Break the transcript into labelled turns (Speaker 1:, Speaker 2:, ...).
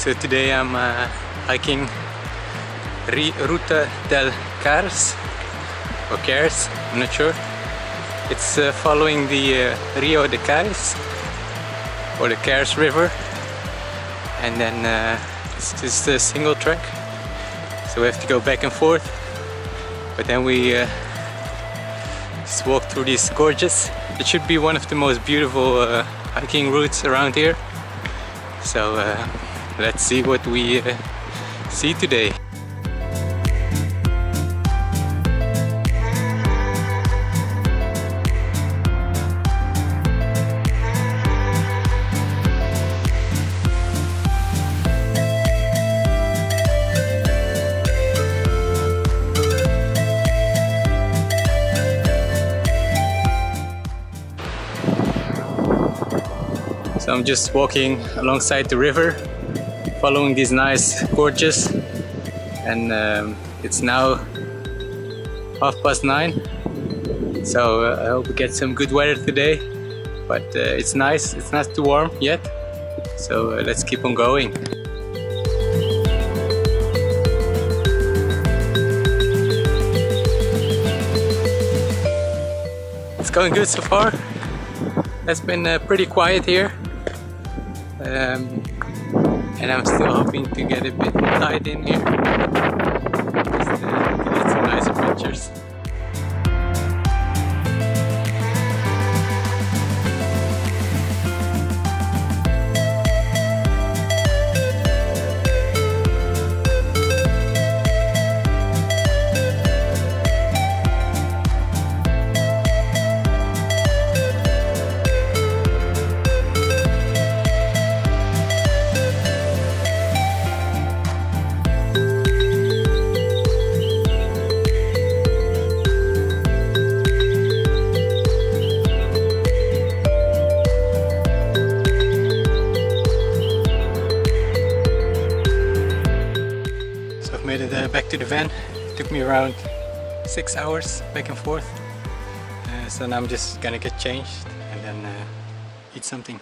Speaker 1: So today I'm hiking Ruta del Cares or Cares, I'm not sure. It's following the Rio de Cares or the Cares River, and then it's just a single track, so we have to go back and forth, but then we just walk through these gorges. It should be one of the most beautiful hiking routes around here, so let's see what we see today. So I'm just walking alongside the river, following these nice gorges, and it's now 9:30. So I hope we get some good weather today, but it's nice, it's not too warm yet, so let's keep on going. It's going good so far. It's been pretty quiet here. And I'm still hoping to get a bit tied in here, just to get some nicer pictures. Made it back to the van. It took me around 6 hours back and forth, so now I'm just gonna get changed and then eat something.